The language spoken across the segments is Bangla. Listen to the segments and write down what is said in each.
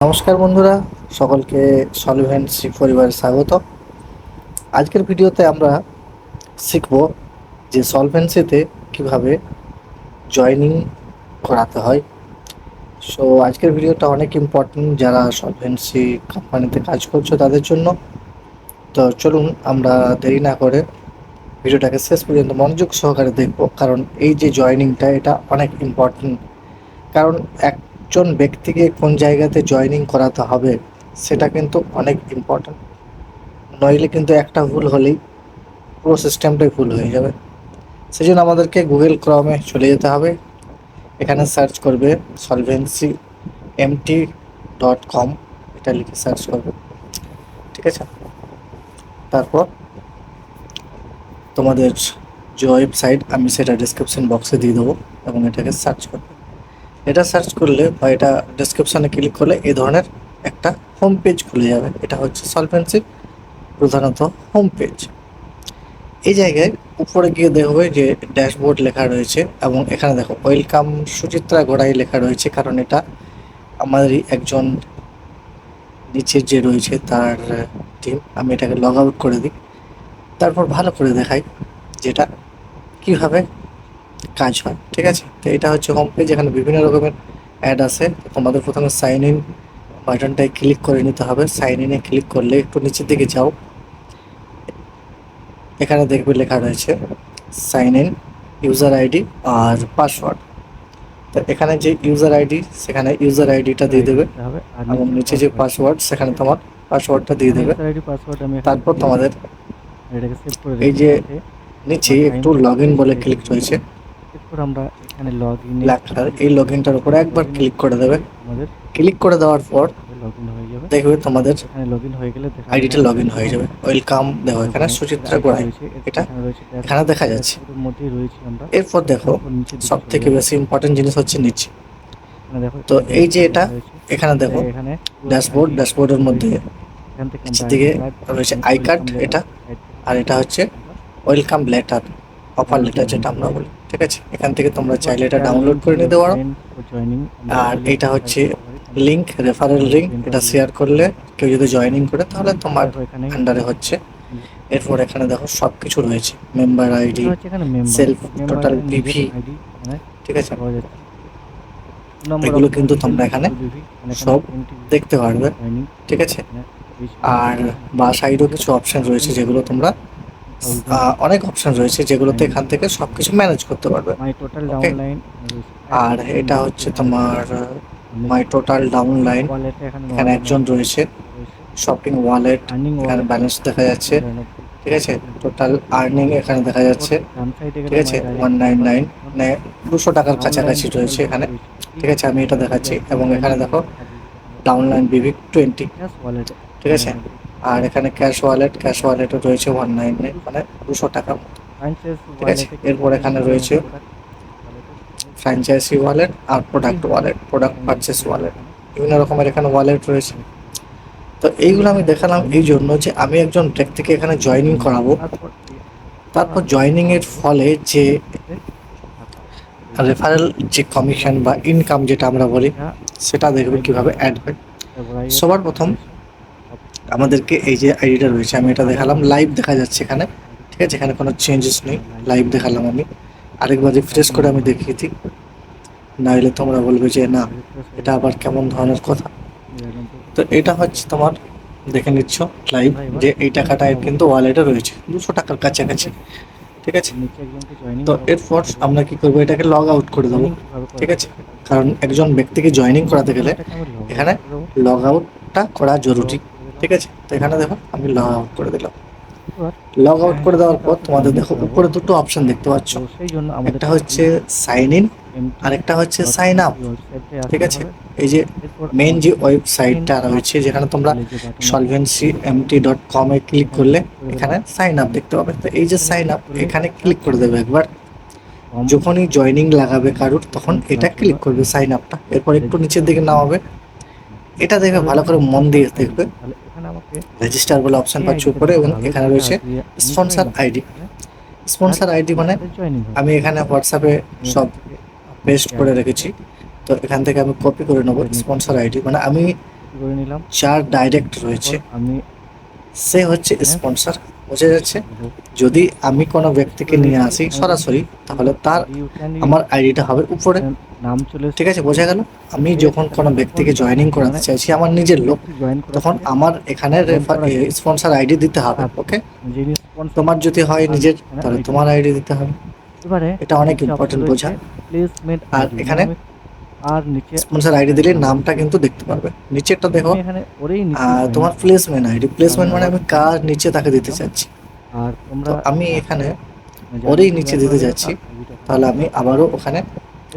নমস্কার বন্ধুরা, সকলকে সলিভেন্সি পরিবারে স্বাগত। আজকের ভিডিওতে আমরা শিখব যে সলভেন্সিতে কিভাবে জয়েনিং করাতে হয়। সো আজকের ভিডিওটা অনেক ইম্পর্টেন্ট যারা সলভেন্সি কোম্পানিতে কাজ করছো তাদের জন্য। তো চলুন আমরা দেরি না করে ভিডিওটাকে শেষ পর্যন্ত মনোযোগ সহকারে দেখব, কারণ এই যে জয়েনিংটা এটা অনেক ইম্পর্টেন্ট। কারণ একজন ব্যক্তিকে কোন জায়গাতে জয়েনিং করাতে হবে সেটা কিন্তু অনেক ইম্পর্টেন্ট। নইলে কিন্তু একটা ভুল হলেই পুরো সিস্টেমটাই ভুল হয়ে যাবে। সেজন্য আমাদেরকে গুগল ক্রমে চলে যেতে হবে। এখানে সার্চ করবে solvency.mt.com, এটা লিখে সার্চ করবে, ঠিক আছে। তারপর তোমাদের যে ওয়েবসাইট আমি সেটা ডিসক্রিপশন বক্সে দিয়ে দেবো এবং এটাকে সার্চ করবে। এটা সার্চ করলে বা এটা ডিসক্রিপশানে ক্লিক করলে এই ধরনের একটা হোম পেজ খুলে যাবে। এটা হচ্ছে সলভেন্সির প্রধানত হোম পেজ। এই জায়গায় উপরে গিয়ে দেখবে যে ড্যাশবোর্ড লেখা রয়েছে এবং এখানে দেখো ওয়েলকাম সুচিত্রা গড়াই লেখা রয়েছে, কারণ এটা আমাদেরই একজন নিচের যে রয়েছে তার টিম। আমি এটাকে লগ আউট করে দিই, তারপর ভালো করে দেখাই যেটা কিভাবে কাজ হয়, ঠিক আছে। তো এটা হচ্ছে হোম পেজ, এখানে বিভিন্ন রকমের অ্যাড আছে। তোমাদের প্রথমে সাইন ইন বাটনটায় ক্লিক করে নিতে হবে। সাইন ইনে ক্লিক করলে একটু নিচের দিকে যাও, এখানে দেখবে লেখা রয়েছে সাইন ইন, ইউজার আইডি আর পাসওয়ার্ড। তো এখানে যে ইউজার আইডি সেখানে ইউজার আইডিটা দিয়ে দেবে এবং নিচে যে পাসওয়ার্ড সেখানে তোমার পাসওয়ার্ডটা দিয়ে দেবে। তারপর তোমাদের এই যে নিচে একটু লগ ইন বলে ক্লিক রয়েছে, আমরা এখানে লগ ইন ব্ল্যাক কালার, এই লগ ইনটার উপরে একবার ক্লিক করে দেবে। আমাদের ক্লিক করে দেওয়ার পর লগ ইন হয়ে যাবে। দেখবে তোমাদের এখানে লগ ইন হয়ে গেলে আইডিটা লগ ইন হয়ে যাবে। ওয়েলকাম দেখো এখানে সুচিত্রা গোড়াই, এটা এখানে দেখা যাচ্ছে। মধ্যেই রয়েছে আমরা। এরপর দেখো সব থেকে বেশি ইম্পর্টেন্ট জিনিস হচ্ছে নিচে। দেখো তো এই যে এটা এখানে দেখো এখানে ড্যাশবোর্ড, ড্যাশবোর্ডের মধ্যে এখান থেকে নিচের দিকে রয়েছে আই কার্ড এটা, আর এটা হচ্ছে ওয়েলকাম লেটার, অফার লেটার যেটা আমরা বলি, ঠিক আছে। এখান থেকে তোমরা চাইলে এটা ডাউনলোড করে নিতে পারো। আর এটা হচ্ছে লিঙ্ক, রেফারেল লিঙ্ক, এটা শেয়ার করলে কেউ যদি জয়েনিং করে তাহলে তোমার আন্ডারে হচ্ছে। এরপর এখানে দেখো সব কিছু রয়েছে, member ID, self, total PV, ঠিক আছে। এগুলো কিন্তু তোমরা এখানে সব দেখতে পারবে, ঠিক আছে। আর বা সাইডেও কিছু অপশন রয়েছে যেগুলো তোমরা অনেক অপশন রয়েছে যেগুলোতে এখান থেকে সব কিছু ম্যানেজ করতে পারবে, ওকে। আর এটা হচ্ছে তোমার মাই টোটাল ডাউনলাইন, এখানে একজন রয়েছে। শপিং ওয়ালেট, এখানে ব্যালেন্স দেখা যাচ্ছে, ঠিক আছে। টোটাল আর্নিং এখানে দেখা যাচ্ছে, ঠিক আছে। 199 মানে 200 টাকার কাছাকাছি রয়েছে এখানে, ঠিক আছে। আমি এটা দেখাচ্ছি এবং এখানে দেখো ডাউনলাইন বিভিক 20, ঠিক আছে। আর এখানে ক্যাশ ওয়ালেট, ক্যাশ ওয়ালেটও রয়েছে 199 মানে 200 টাকা মতো, ঠিক আছে। এরপর এখানে রয়েছে ফ্র্যাঞ্চাইজি ওয়ালেট আর product wallet, product purchase wallet, বিভিন্ন রকমের এখানে ওয়ালেট রয়েছে। তো এইগুলো আমি দেখালাম এই জন্য যে আমি একজন ব্যক্তিকে এখানে জয়েনিং করাবো, তারপর জয়েনিংয়ের ফলে যে রেফারেল যে কমিশন বা ইনকাম যেটা আমরা বলি সেটা দেখবে কীভাবে অ্যাড হয়। সবার প্রথম আমাদেরকে এই যে আইডিটা রয়েছে আমি এটা দেখালাম, লাইভ দেখা যাচ্ছে এখানে, ঠিক আছে। এখানে কোনো চেঞ্জেস নেই, লাইভ দেখালাম আমি। আরেকবার রিফ্রেশ করে আমি দেখিয়ে দিই, নাহলে তোমরা বলবে যে না এটা আবার কেমন ধরনের কথা। তো এটা হচ্ছে তোমার দেখে নিচ্ছ লাইভ যে এই টাকাটা কিন্তু ওয়ালেটে রয়েছে 200 টাকার কাছাকাছি, ঠিক আছে। তো এরপর আমরা কি করবো, এটাকে লগ আউট করে দেবো, ঠিক আছে। কারণ একজন ব্যক্তিকে জয়েনিং করাতে গেলে এখানে লগ আউটটা করা জরুরি, ঠিক আছে। তো এখানে দেখো আমি লগ আউট করে দিলাম। লগ আউট করে দেওয়ার পর তোমাদের দেখো উপরে দুটো অপশন দেখতে পাচ্ছ, একটা হচ্ছে সাইন ইন আর একটা হচ্ছে সাইন আপ, ঠিক আছে। এই যে মেন যে ওয়েবসাইটটা রয়েছে যেখানে তোমরা solvency.mt.com ক্লিক করলে এখানে সাইন আপ দেখতে পাবে। তো এই যে সাইন আপ এখানে ক্লিক করে দেবে একবার, যখনই জয়েনিং লাগাবে কারুর তখন এটা ক্লিক করবে সাইন আপটা। এরপর একটু নিচের দিকে নামাবে, এটা দেখবে ভালো করে মন দিয়ে দেখবে রেজিস্টার বলে অপশন পাচ্ছ উপরে এবং এখানে রয়েছে স্পন্সর আইডি। স্পন্সর আইডি মানে আমি এখানে হোয়াটসঅ্যাপে সব পেস্ট করে রেখেছি, তো এখান থেকে আমি কপি করে নেবো। স্পন্সর আইডি মানে আমি কপি করে নিলাম। যার ডাইরেক্ট রয়েছে এরপর আমি সে হচ্ছে স্পন্সর, বোঝা যাচ্ছে। যদি আমি কোনো ব্যক্তিকে নিয়ে আসি সরাসরি, তাহলে তার আমার আইডিটা হবে উপরে, নাম চলে ঠিক আছে, বোঝা গেল। আমি যখন কোনো ব্যক্তিকে জয়েনিং করাতে চাইছি, আমার নিজের লোক, জয়েন তখন আমার এখানে স্পন্সর আইডি দিতে হবে। ওকে, যিনি স্পন্সর তোমার যদি হয় নিজের, তাহলে তোমার আইডি দিতে হবে। এবারে এটা অনেক ইম্পর্টেন্ট বোঝা। প্লেসমেন্ট আর এখানে আর নিচে স্পন্সর আইডি দিলে নামটা কিন্তু দেখতে পারবে। নিচেরটা দেখো, এখানে ওরেই নিচে তোমার প্লেসমেন্ট আইডি, প্লেসমেন্ট মানে আমি কার নিচে তাকে দিতে চাচ্ছি। আর তো তোমরা আমি এখানে ওরই নিচে দিতে যাচ্ছি, তাহলে আমি আবারও ওখানে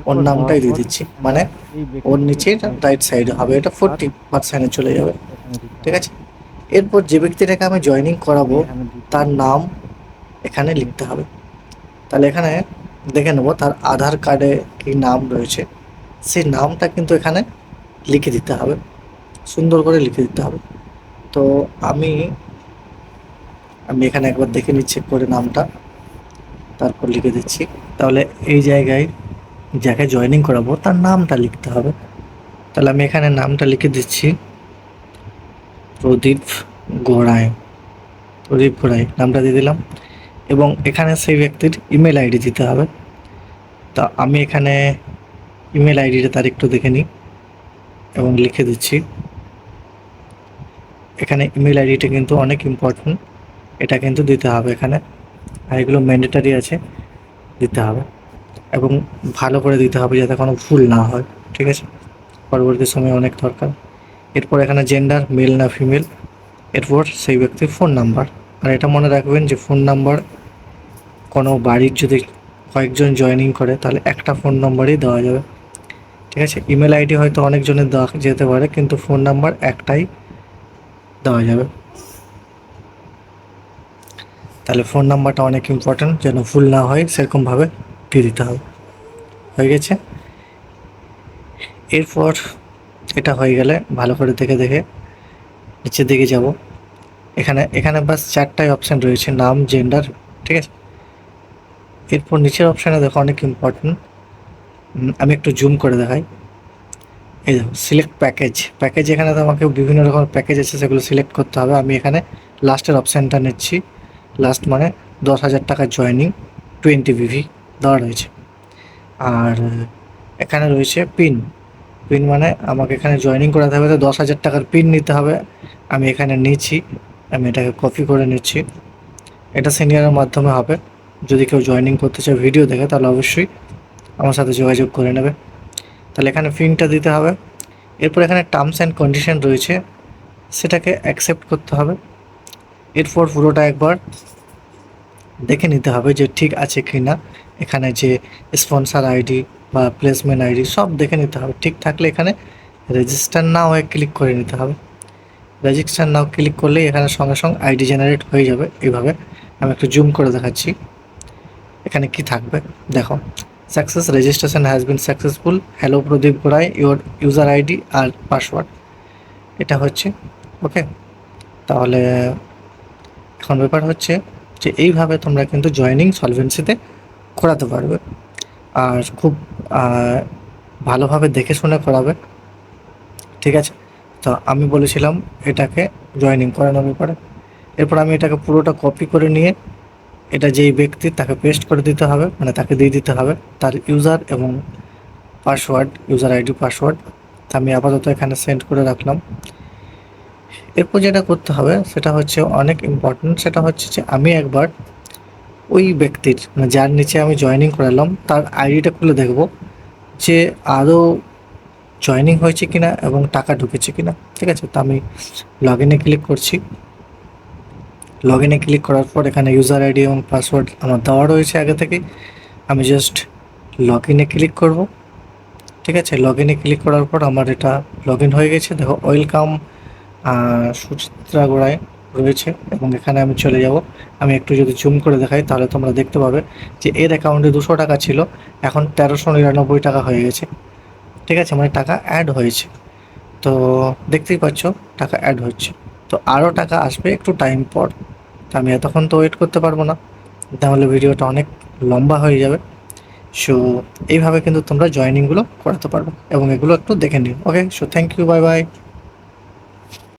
ওর নামটাই দিয়ে দিচ্ছি, মানে ওর নিচে রাইট সাইডে হবে, এটা 40% চলে যাবে, ঠিক আছে। এরপর যে ব্যক্তিটাকে আমি জয়েনিং করাবো তার নাম এখানে লিখতে হবে। তাহলে এখানে দেখে নেবো তার আধার কার্ডে কি নাম রয়েছে, সেই নামটা কিন্তু এখানে লিখে দিতে হবে, সুন্দর করে লিখে দিতে হবে। তো আমি এখানে একবার দেখে নিচ্ছি করে নামটা, তারপর লিখে দিচ্ছি। তাহলে এই জায়গায় যাকে জয়েনিং করাবো তার নামটা লিখতে হবে। তাহলে আমি এখানে নামটা লিখে দিচ্ছি, প্রদীপ গোড়াই। প্রদীপ গোড়াই নামটা দিয়ে দিলাম, এবং এখানে সেই ব্যক্তির ইমেল আইডি দিতে হবে। তা আমি এখানে ইমেল আইডিটা তার একটু দেখে নিই এবং লিখে দিচ্ছি। এখানে ইমেল আইডিটা কিন্তু অনেক ইম্পর্টেন্ট, এটা কিন্তু দিতে হবে এখানে, আর এগুলো ম্যান্ডেটারি আছে, দিতে হবে এবং ভালো করে দিতে হবে যাতে কোনো ভুল না হয়, ঠিক আছে, পরবর্তী সময়ে অনেক দরকার। এরপর এখানে জেন্ডার মেল না ফিমেল, এরপর সেই ব্যক্তির ফোন নাম্বার। আর এটা মনে রাখবেন যে ফোন নাম্বার কোনো বাড়ির যদি কয়েকজন জয়েনিং করে তাহলে একটা ফোন নাম্বারই দেওয়া যাবে, ঠিক আছে। ইমেল আইডি হয়তো অনেকজনের দেওয়া যেতে পারে, কিন্তু ফোন নাম্বার একটাই দেওয়া যাবে। তাহলে ফোন নাম্বারটা অনেক ইম্পর্ট্যান্ট, যেন ভুল না হয় সেরকমভাবে দিয়ে দিতে হবে। হয়ে গেছে। এরপর এটা হয়ে গেলে ভালো করে দেখে দেখে নিচের দিকে যাব। এখানে বাস 4টাই অপশান রয়েছে, নাম, জেন্ডার, ঠিক আছে। এরপর নিচের অপশানে দেখো অনেক ইম্পর্ট্যান্ট, আমি একটু জুম করে দেখাই। এই দেখো সিলেক্ট প্যাকেজ, এখানে তোমাকে বিভিন্ন রকম প্যাকেজ আছে, সেগুলো সিলেক্ট করতে হবে। আমি এখানে লাস্টের অপশানটা নিচ্ছি, লাস্ট মানে 10,000 টাকার জয়েনিং 20 BV দেওয়া রয়েছে। আর এখানে রয়েছে পিন মানে আমাকে এখানে জয়েনিং করাতে হবে, তো 10,000 টাকার পিন নিতে হবে। আমি এখানে নিচ্ছি, আমি এটাকে কপি করে নিচ্ছি। এটা সিনিয়রের মাধ্যমে হবে, যদি কেউ জয়েনিং করতে চায় ভিডিও দেখে তাহলে অবশ্যই আমার সাথে যোগাযোগ করে নেবে। তাহলে এখানে পিনটা দিতে হবে। এরপর এখানে টার্মস অ্যান্ড কন্ডিশন রয়েছে, সেটাকে অ্যাকসেপ্ট করতে হবে। এরপর পুরোটা একবার দেখে নিতে হবে যে ঠিক আছে কি না। এখানে যে স্পন্সর আইডি বা প্লেসমেন্ট আইডি সব দেখে নিতে হবে, ঠিক থাকলে এখানে রেজিস্টার নাও ক্লিক করে নিতে হবে। রেজিস্টার নাও ক্লিক করলেই এখানে সঙ্গে সঙ্গে আইডি জেনারেট হয়ে যাবে। এইভাবে আমি একটু জুম করে দেখাচ্ছি, এখানে কি থাকবে দেখো, success registration has been successful, hello Pradip Gorai, your user ID আর পাসওয়ার্ড, এটা হচ্ছে ওকে। তাহলে এখন ব্যাপার হচ্ছে যে এইভাবে তোমরা কিন্তু জয়েনিং সলভেন্সিতে করাতে পারবে, আর খুব ভালোভাবে দেখে শুনে করাবে, ঠিক আছে। তো আমি বলেছিলাম এটাকে জয়েনিং করানোর ব্যাপারে। এরপর আমি এটাকে পুরোটা কপি করে নিয়ে এটা যেই ব্যক্তি তাকে পেস্ট করে দিতে হবে, মানে তাকে দিয়ে দিতে হবে তার ইউজার এবং পাসওয়ার্ড, ইউজার আইডি পাসওয়ার্ড। তা আমি আপাতত এখানে সেন্ড করে রাখলাম। এরপর যেটা করতে হবে সেটা হচ্ছে অনেক ইম্পর্টেন্ট, সেটা হচ্ছে যে আমি একবার ওই ব্যক্তির মানে যার নিচে আমি জয়েনিং করালাম তার আইডিটা খুলে দেখব যে আদৌ জয়েনিং হয়েছে কিনা এবং টাকা ঢুকেছে কিনা, ঠিক আছে। তো আমি লগ ইনে ক্লিক করছি। লগ ইনে ক্লিক করার পর এখানে ইউজার আইডি এবং পাসওয়ার্ড আমার দেওয়া রয়েছে আগে থেকে। আমি জাস্ট লগ ইনে ক্লিক করব, ঠিক আছে। লগ ইনে ক্লিক করার পর আমার এটা লগ ইন হয়ে গেছে। দেখো ওয়েলকাম সুচিত্রা গোড়ায় রয়েছে, এবং এখানে আমি চলে যাব। আমি একটু যদি জুম করে দেখাই তাহলে তোমরা দেখতে পাবে যে এর অ্যাকাউন্টে 200 টাকা ছিল, এখন 1399 টাকা হয়ে গেছে, ঠিক আছে, মানে টাকা অ্যাড হয়েছে। তো দেখতেই পাচ্ছ টাকা অ্যাড হচ্ছে, তো আরও টাকা আসবে একটু টাইম পর। তো আমি এতক্ষণ তো ওয়েট করতে পারবো না, তাহলে ভিডিওটা অনেক লম্বা হয়ে যাবে। সো এইভাবে কিন্তু তোমরা জয়েনিংগুলো করাতে পারবে, এবং এগুলো একটু দেখে নিও। Okay, so thank you, bye by.